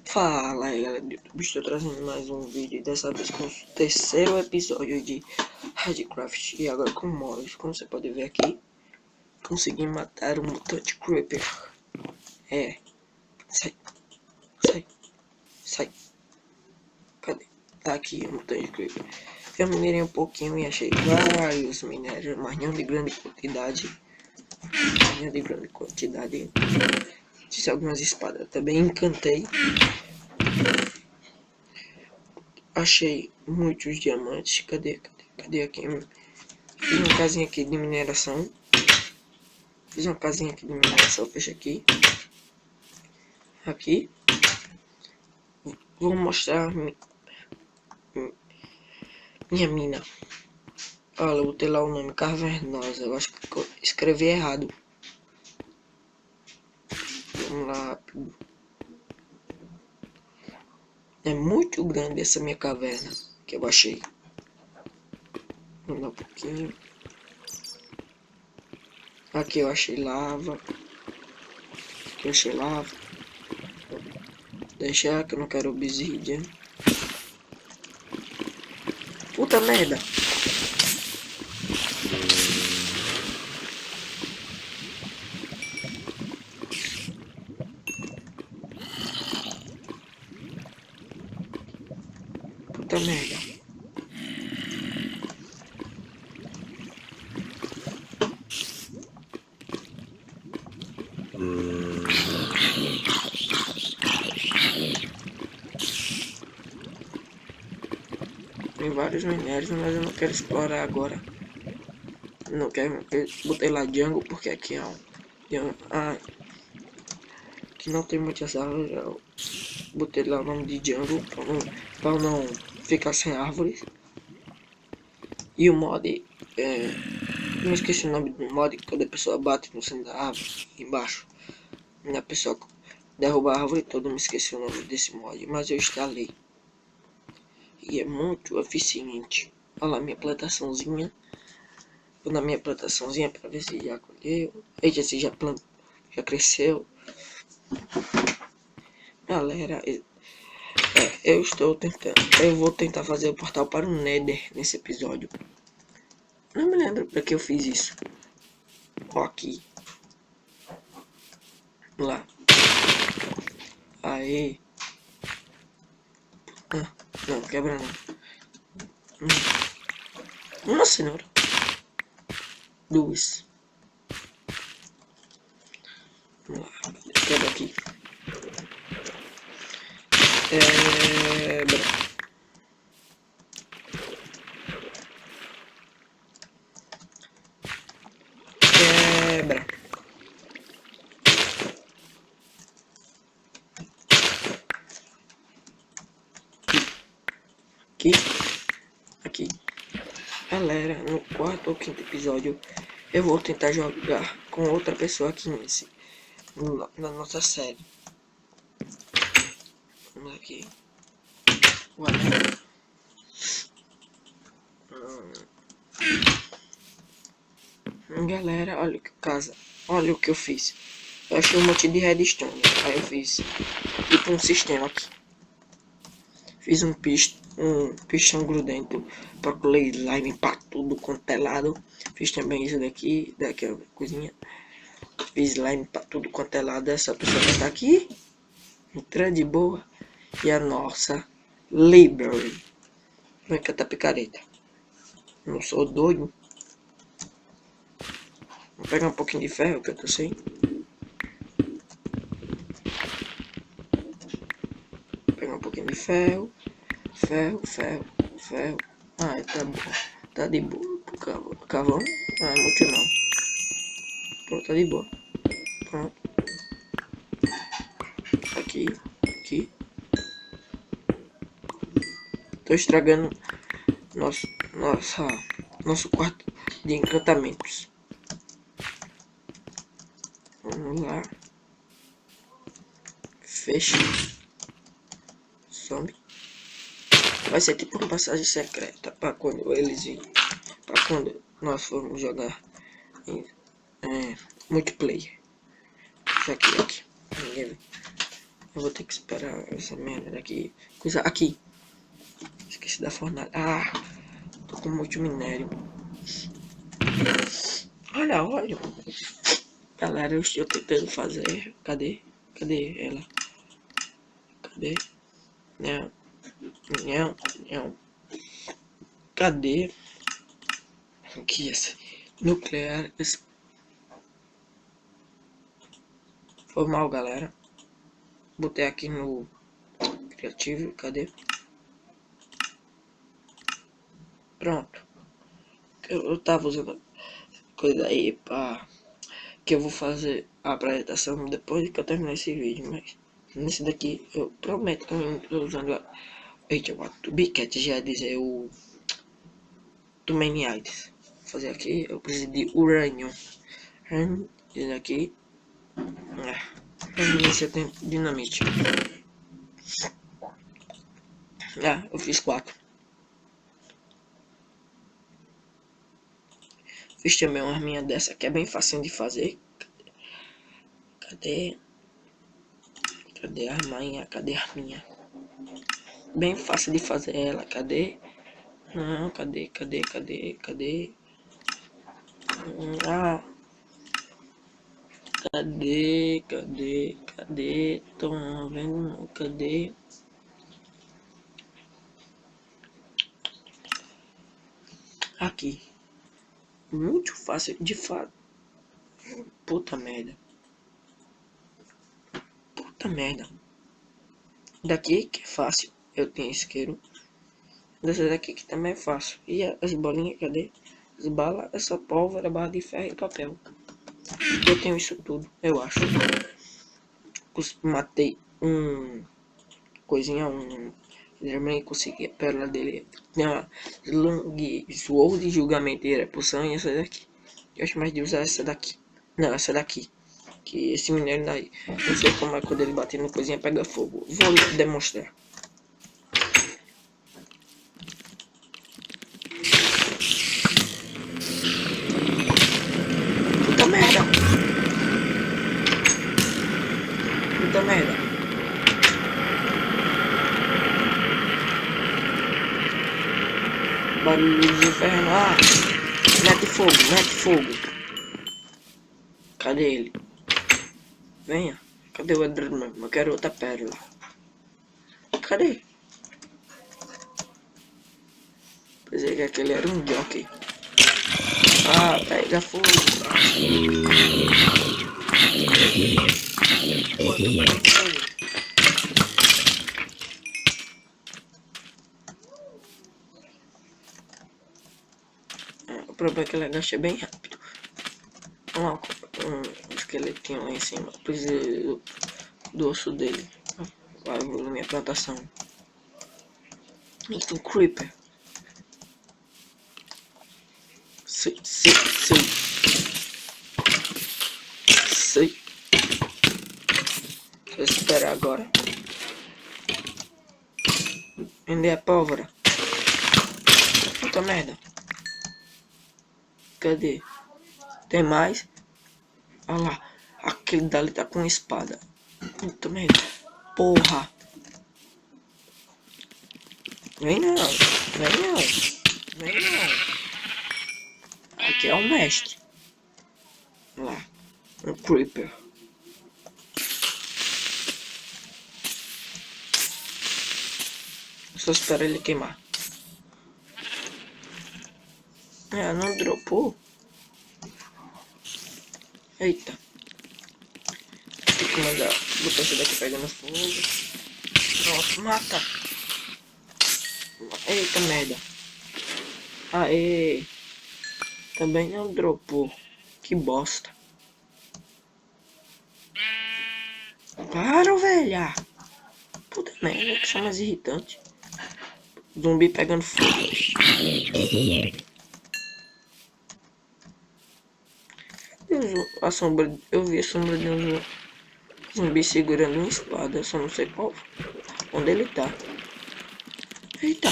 Fala aí galera do YouTube, estou trazendo mais um vídeo, dessa vez com o terceiro episódio de Hardcraft. E agora com mods, como você pode ver aqui, consegui matar um mutante creeper. Sai, sai, sai. Cadê? Tá aqui o mutante creeper. Eu minerei um pouquinho e achei vários minérios, mas não de grande quantidade. Fiz algumas espadas, também encantei. Achei muitos diamantes. Cadê aqui? Fiz uma casinha aqui de mineração. Fecha aqui. Aqui. Vou mostrar minha mina. Olha, eu botei lá o nome Cavernosa. Eu acho que eu escrevi errado. Vamos lá. É muito grande essa minha caverna que eu achei. Vamos dar um pouquinho. Aqui eu achei lava. Deixar que eu não quero obsidian. Puta merda. Puta merda. Tem vários minérios, mas eu não quero explorar agora. Não quero. Botei lá jungle porque aqui é que não tem muitas árvores. Eu botei lá o nome de jungle pra não ficar sem árvores. E o mod não esqueci o nome do mod, quando a pessoa bate no centro da árvore embaixo. E a pessoa derruba a árvore toda, me esqueci o nome desse mod, mas eu instalei. E é muito eficiente. Olha lá minha plantaçãozinha. Vou na minha plantaçãozinha para ver se já colheu. Eita, se já cresceu. Galera, eu vou tentar fazer o portal para o Nether nesse episódio. Não me lembro para que eu fiz isso. Ó, aqui. Lá. Aí. Não, quebra não. Uma cenoura. Duas. Vamos lá. Quebra aqui. Quebra. Aqui. Galera, no quarto ou quinto episódio eu vou tentar jogar com outra pessoa aqui na nossa série. Vamos aqui. Galera, olha o que eu fiz. Eu achei um monte de redstone. Aí eu fiz tipo um sistema aqui. Fiz um pistão grudento. Procurei slime pra tudo quanto é lado. Fiz também isso daqui é a coisinha. Fiz slime pra tudo quanto é lado. Essa pessoa que tá aqui entra de boa. E a nossa library. Vai cantar picareta. Não sou doido. Vou pegar um pouquinho de ferro que eu tô sem. Vou pegar um pouquinho de ferro. Ferro. Ah, tá bom. Tá de boa. Carvão. Ah, muito não. Pronto, tá de boa. Pronto. Aqui. Tô estragando nosso quarto de encantamentos. Vamos lá. Fecha. Some. Vai ser tipo uma passagem secreta para quando eles virem. Para quando nós formos jogar em multiplayer. Isso aqui. Ninguém vê. Eu vou ter que esperar essa merda daqui. Coisa aqui. Esqueci da fornalha. Ah, tô com muito minério. Olha. Galera, eu estou tentando fazer. Cadê? Cadê ela? Cadê? Não. Cadê? Aqui, essa. Nuclear. Foi mal, galera. Botei aqui no criativo. Cadê? Pronto. Eu tava usando coisa aí pra... que eu vou fazer a apresentação depois que eu terminar esse vídeo, mas nesse daqui eu prometo que eu tô usando... Eita, o Biquete já dizer o... Tumeniaides. Vou fazer aqui, eu preciso de urânio. Esse daqui... Você tem dinamite. Eu fiz 4. Fiz também uma arminha dessa que é bem facinho de fazer. Cadê? Cadê a arminha? Cadê a arminha? Bem fácil de fazer ela. Cadê? Não, cadê? Cadê? Tô vendo, cadê? Aqui. Muito fácil, de fato. Puta merda. Daqui que é fácil. Eu tenho isqueiro. Dessa daqui que também é fácil. E as bolinhas, cadê? As balas, essa pólvora, barra de ferro e papel. Eu tenho isso tudo, eu acho. Matei um... coisinha, geralmente consegui a pérola dele. Tem uma long sword de julgamento e repulsão e essa daqui. Eu acho mais de usar essa daqui. Não, essa daqui. Que esse minério daí. Não sei como é quando ele bater no coisinha pega fogo. Vou demonstrar. Puta merda. Barulho de inferno. Mete fogo. Cadê ele? Venha. Cadê o Enderman? Eu quero outra pérola. Cadê? Pensei que aquele era um jockey. Pega fogo. O problema é que ele agacha bem rápido. Um esqueletinho lá em cima. Preciso do osso dele. Vai na minha plantação. E tem um creeper. Sei. Vou esperar agora. Vender a pólvora. Puta merda. Cadê? Tem mais? Olha lá. Aquele dali tá com espada. Puta merda. Porra. Vem não. Aqui é o mestre. Olha lá. Um creeper. Só espero ele queimar. Não dropou. Eita. Tem que mandar. Botar esse daqui pegando fogo. Pronto, mata. Eita merda. Aê. Também não dropou. Que bosta. Para, velha. Puta merda, que são mais irritante. Zumbi pegando fogo. Eu vi a sombra de um zumbi segurando uma espada. Eu só não sei qual. Onde ele tá. Eita.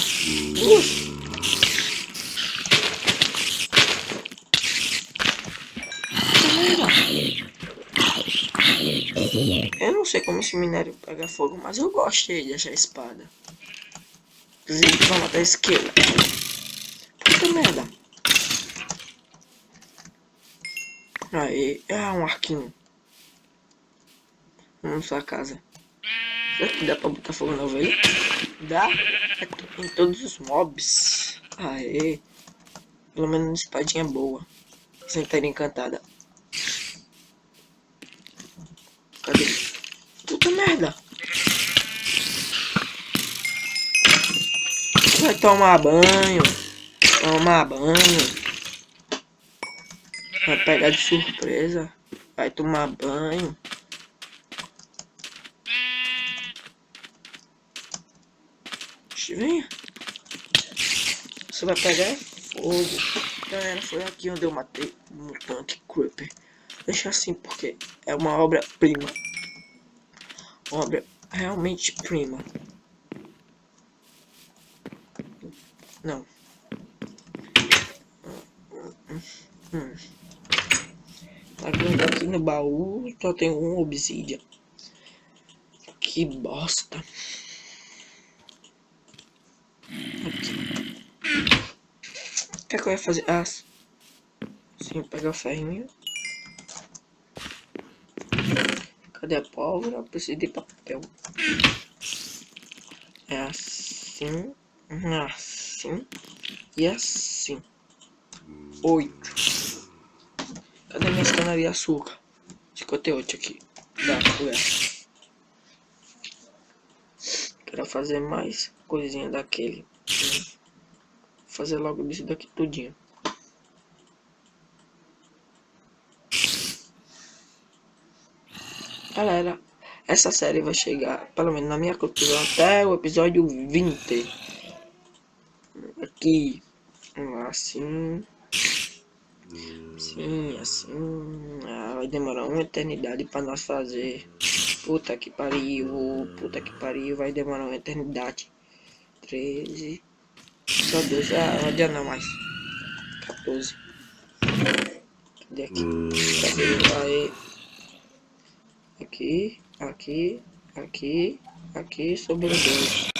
Eu não sei como esse minério pega fogo, mas eu gostei dessa espada. Inclusive, vamos matar esquilo. Puta merda. Aí, um arquinho. Vamos pra casa. Será que dá pra botar fogo na ovelha? Dá. Em todos os mobs. Aê. Pelo menos uma espadinha boa. Sem ter encantada. Cadê? Puta merda. Vai tomar banho. Tomar banho. Vai pegar de surpresa. Vai tomar banho. Venha. Você vai pegar fogo. Galera, foi aqui onde eu matei um mutante creeper. Deixa assim porque é uma obra-prima. Obra realmente prima. Não. Agora aqui no baú só tem um obsidian. Que bosta. Aqui. O que é que eu ia fazer? Ah, sim, pegar o ferrinho. Cadê a pólvora? Eu preciso de papel. É assim, assim e assim. 8. Cadê minha cana de açúcar? 58 aqui. Dá, foi essa. Quero fazer mais coisinha daquele. Vou fazer logo disso daqui tudinho. Galera, essa série vai chegar, pelo menos na minha conclusão, até o episódio 20. Aqui, assim, sim, assim, vai demorar uma eternidade pra nós fazer. Puta que pariu, vai demorar uma eternidade. 13, só 12, não adianta mais. 14. Cadê aqui? Cadê? Aí. Aqui, sobrou 2.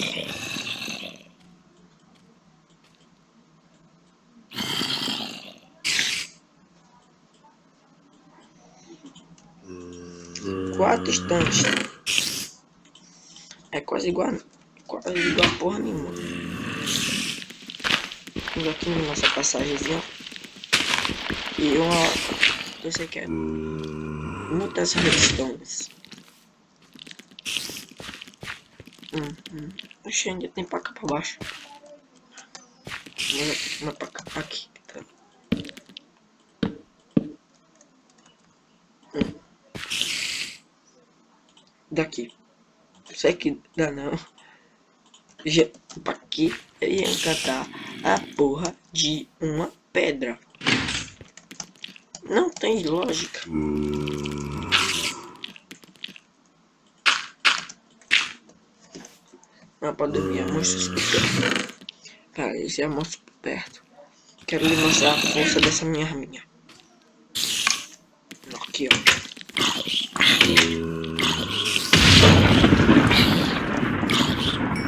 Quatro estantes. É quase igual a porra nenhuma. Vamos aqui na nossa passagemzinha. E eu sei que é muitas redstones. Oxe, ainda tem pra cá pra baixo. Mas pra cá, aqui. Tá. Daqui. Sei que dá não. Já pra aqui eu ia encantar a porra de uma pedra. Não tem lógica. Não, pra dormir é monstros por perto. Cara, esse é monstro por perto. Quero lhe mostrar a força dessa minha arminha. Aqui, ó.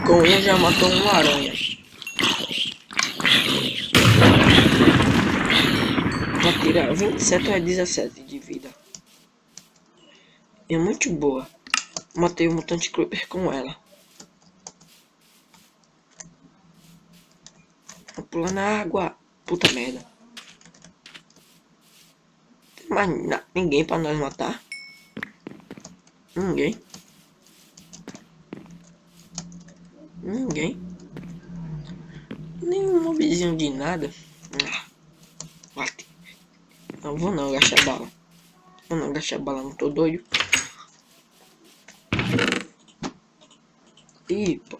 Com um já matou uma aranha. Vou tirar 27 a 17 de vida. É muito boa. Matei o mutante creeper com ela. Vou pular na água. Puta merda. Tem mais ninguém pra nós matar? Ninguém. Nenhum mobzinho de nada. Bate. Não vou não gastar bala. Não tô doido. Ih, pô.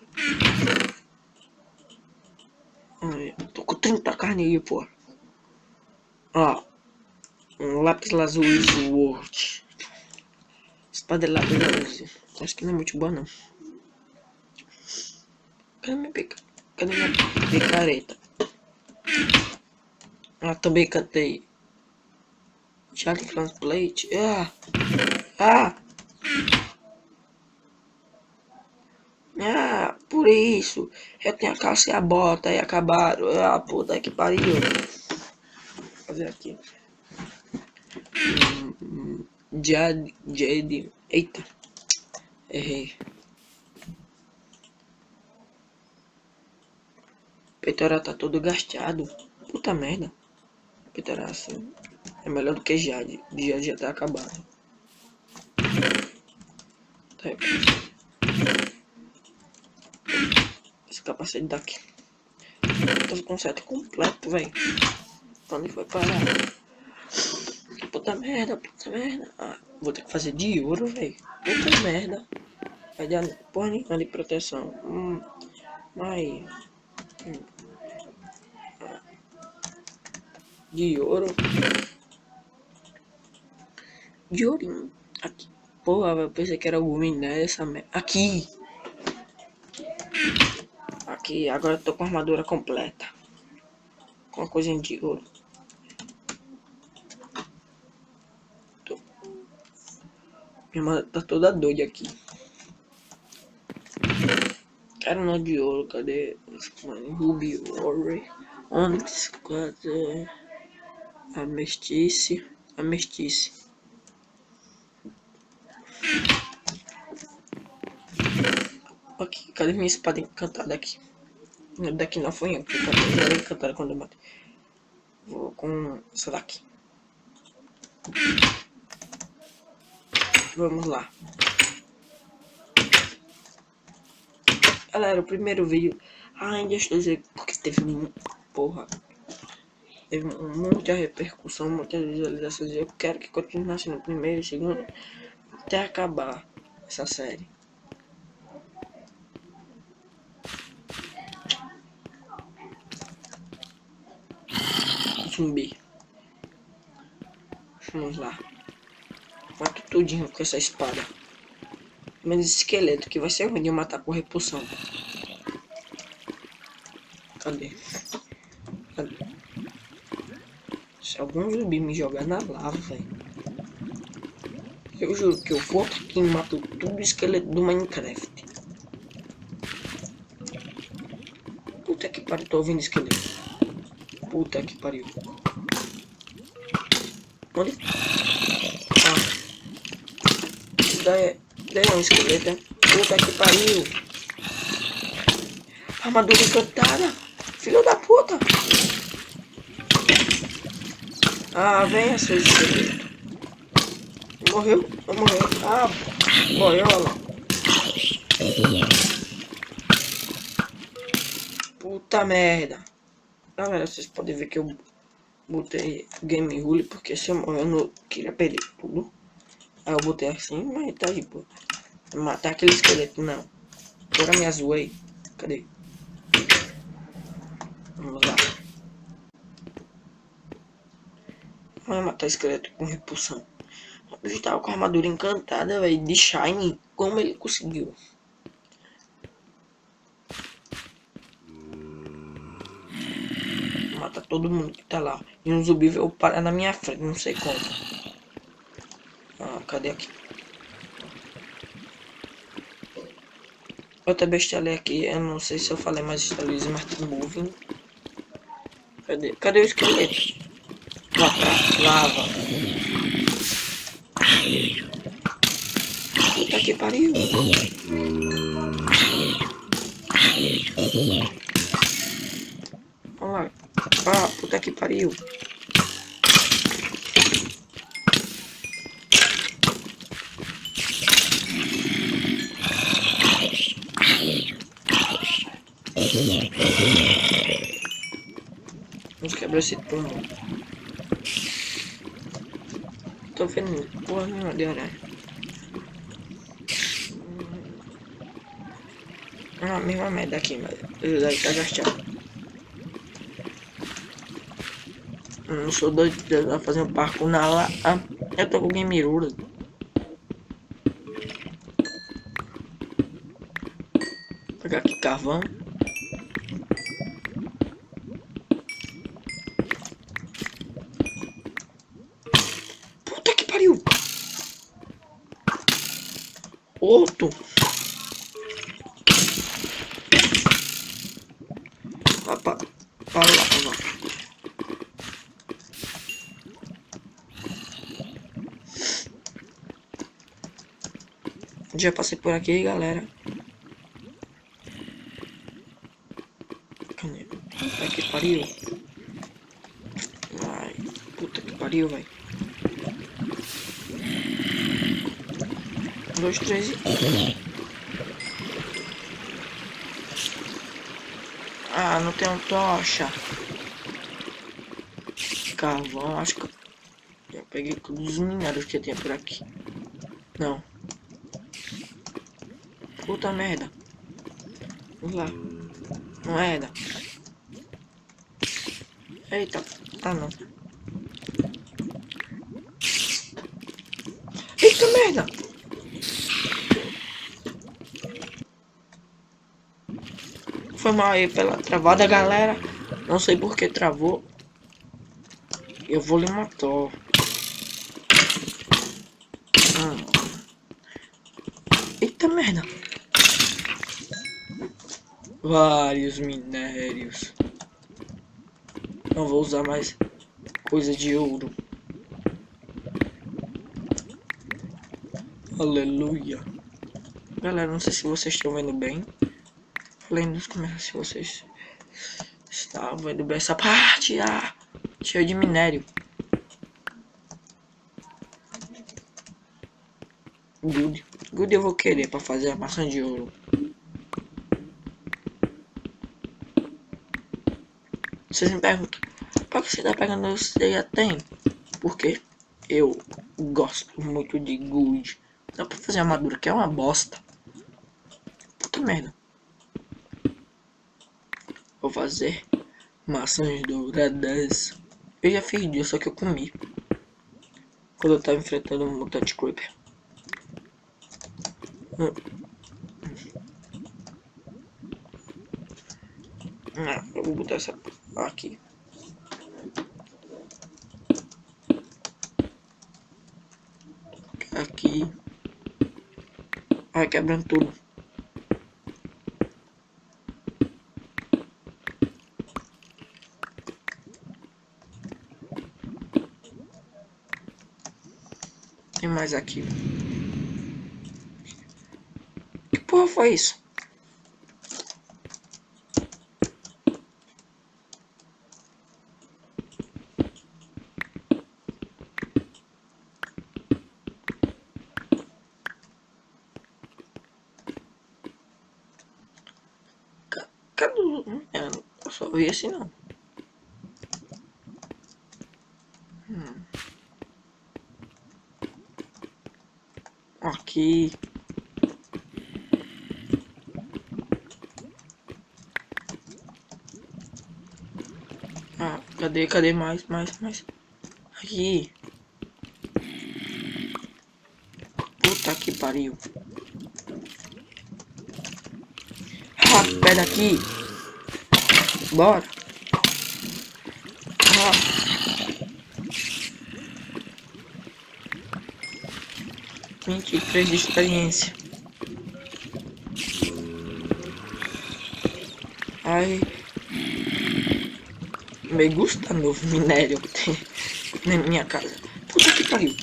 Tô com 30 carne aí, pô. Ó. Um lápis lazuli sword. Espada de lápis lazuli. Acho que não é muito boa, não. Cadê minha picareta? Também cantei. Charlie Plate. Ah, por isso. Eu tinha a calça e a bota e acabaram. Ah, puta que pariu. Vou fazer aqui. Jade. Eita. Errei. Peitoral tá todo gastado. Puta merda. Peitoral assim. É melhor do que Jade. Jade já tá acabado. Tá, esse capacete daqui. Tô com set completo, velho. Onde foi parar? Puta merda. Ah, vou ter que fazer de ouro, velho. Puta merda. Vai dar porra nenhuma de proteção. Mas. De ouro. De ourinho. Aqui. Porra, eu pensei que era o ruim, né? Essa merda. Aqui. Aqui. Agora eu tô com a armadura completa. Com a coisinha de ouro. Minha mãe tá toda doida aqui. Quero nó de ouro. Cadê? Ruby, Ore, Onyx, cadê? Amestice. Aqui, cadê minha espada encantada aqui? Daqui não foi eu que já era encantada quando eu matei. Vou com essa daqui. Vamos lá. Galera, o primeiro vídeo. Ainda estou dizendo porque teve porra. Teve muita repercussão, muitas visualizações. Eu quero que continue assim no primeiro e segundo até acabar essa série. Zumbi. Vamos lá. Mato tudinho com essa espada. Menos esqueleto, que vai ser ruim de eu matar por repulsão. Cadê? Se algum zumbi me jogar na lava, velho. Eu juro que eu vou aqui e mato tudo esqueleto do Minecraft. Puta que pariu, tô ouvindo esqueleto. Puta que pariu. Onde? Ah. Daí é um esqueleto, hein? Puta que pariu. Armadura encantada. Filho da puta. Ah, venha, seu esqueleto. Morreu? Não morreu. Ah, boiola. Puta merda. Galera, vocês podem ver que eu botei Game Rule, porque se eu morrer eu não queria perder tudo. Aí eu botei assim, mas tá aí, pô. Matar aquele esqueleto, não. Agora me zoei. Cadê? Vamos lá. Vai matar esqueleto com repulsão. O bicho tava com a armadura encantada, velho, de Shine. Como ele conseguiu? Mata todo mundo que tá lá. E um zumbi veio parar na minha frente, não sei como. Ah, cadê aqui? Outra bestiália aqui, eu não sei se eu falei, mas está Luiz Martin Moving. Cadê o esqueleto? Lava. Puta que pariu. Olha lá. Ah, puta que pariu. Vamos quebrar esse túmulo. Tô vendo porra nenhuma de aranha. Ah, mesma merda aqui, mas ele deve estar gastado. Não sou doido de fazer um parkour na lá. Ah, eu tô com Game Rule. Vou pegar aqui carvão. Puta que pariu! Outro! Vá pra lá. Já passei por aqui, galera. Cadê? Puta que pariu. Ai, puta que pariu, velho. 1, 2, 3 e... Ah, não tem tocha. Carvão, acho que eu peguei todos os minérios que tinha por aqui. Não. Puta merda. Vamos lá. Moeda. Eita. Ah, não. Eita merda. Foi mal aí pela travada, galera. Não sei por que travou. Eu vou lhe matar. Eita merda. Vários minérios. Não vou usar mais coisa de ouro. Aleluia. Galera, não sei se vocês estão vendo bem. Falei nos comentários se vocês estão vendo bem essa parte. Ah, cheio de minério. Good eu vou querer para fazer a maçã de ouro. Vocês me perguntam, para que você tá pegando isso? Você já tem? Porque eu gosto muito de good. Dá pra fazer armadura que é uma bosta. Puta merda. Vou fazer maçãs douradas. Eu já fiz disso, só que eu comi. Quando eu tava enfrentando um mutante creeper. Eu vou botar essa aqui. Aqui. Vai quebrando tudo. Tem mais aqui. Que porra foi isso? Cadê o... Eu só vi esse não. Aqui. Ah, cadê mais? Aqui. Puta que pariu. Ah, pé daqui. Bora. Ah. 23 de experiência. Ai. Me gusta novo minério que tem na minha casa. Puta que pariu.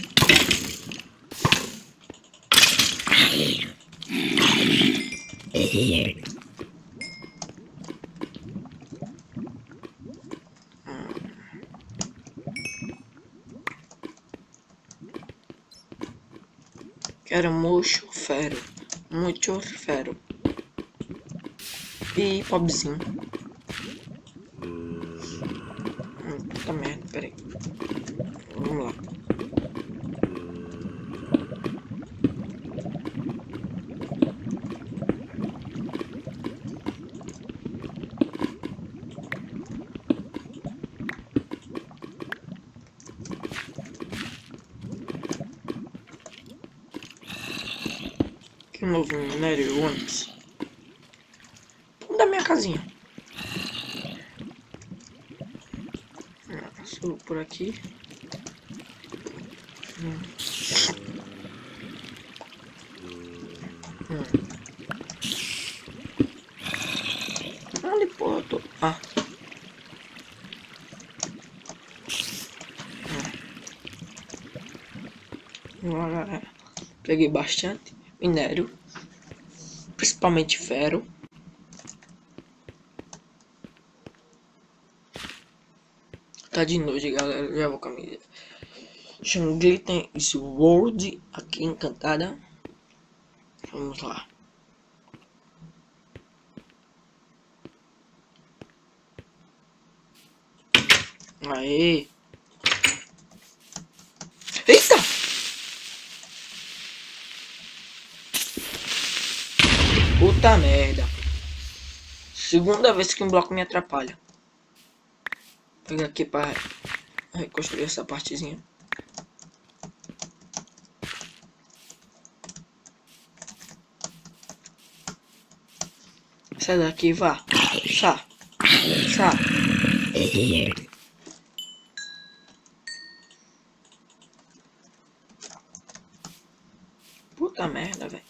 Quero muito ferro. E pobrezinho. Puta merda, peraí. Vamos lá. Que novo minério antes. Da minha casinha. Subo por aqui. Onde porra eu tô? Ah. Agora peguei bastante minério, principalmente ferro. Tá de noite, galera. Já vou com a minha Shanglitan Sword aqui encantada. Vamos lá. Aê! Eita! Puta merda. Segunda vez que um bloco me atrapalha. Vou pegar aqui pra reconstruir essa partezinha. Sai daqui, vá. Sai. Sai. Puta merda, velho.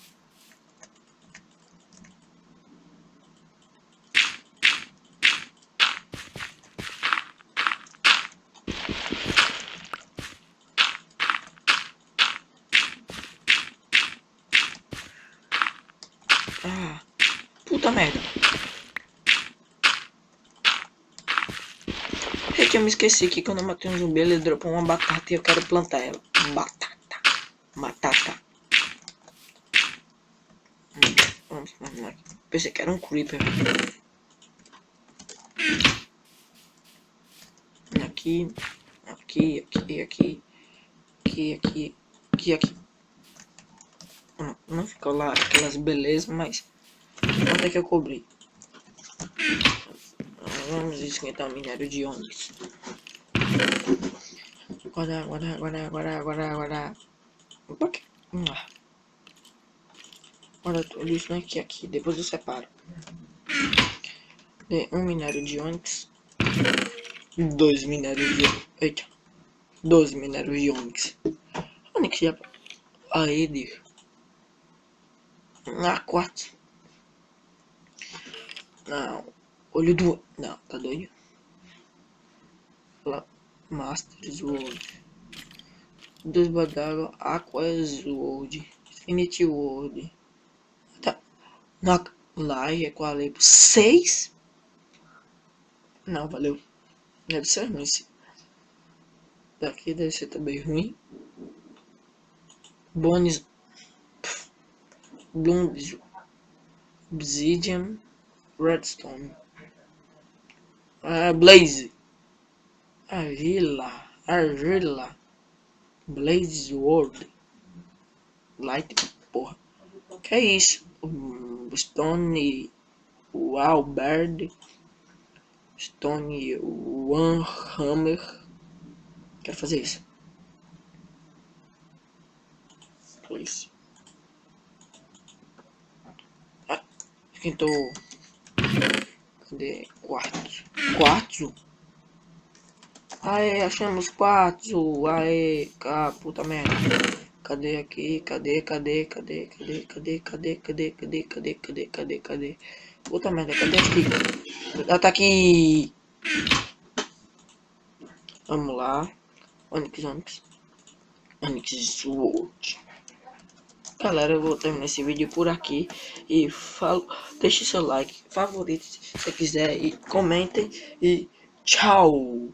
Ah, puta merda. É que eu me esqueci que quando eu matei um zumbi, ele dropou uma batata e eu quero plantar ela. Batata. Batata. Vamos plantar aqui. Pensei que era um creeper. Aqui. Aqui, aqui, aqui. Aqui, aqui. Aqui, aqui. Não ficou lá aquelas belezas, mas quanto é que eu cobri? Vamos esquentar o minério de ônix. Agora. Opa, aqui. Olha tudo isso aqui. Depois eu separo. Um minério de ônix. 2 minérios de... Eita. 12 minérios de ônix. Ônix já... Aí, deixa. Quartzo. Não. Olho do... Não, tá doido? Master Sword. 2 d'água. Aqua Sword. Infinity World. Tá. Laje, Equalibrio. 6? Não, valeu. Deve ser ruim esse. Daqui deve ser também ruim. Bones. Bloom. Obsidian. Redstone. Blaze. Argila. Blaze World. Light, porra. Que é isso? Stone. Wildbird. Stone One Hammer. Quero fazer isso. Please. Esquentou. Cadê? Quartzo? Aê, achamos quartzo. Aê, puta merda. Cadê aqui? Cadê? Puta merda, cadê aqui? Ela tá aqui. Vamos lá. Onyx Sword. Galera, eu vou terminar esse vídeo por aqui. E falo, deixe seu like, favorito se você quiser. E comentem. E tchau.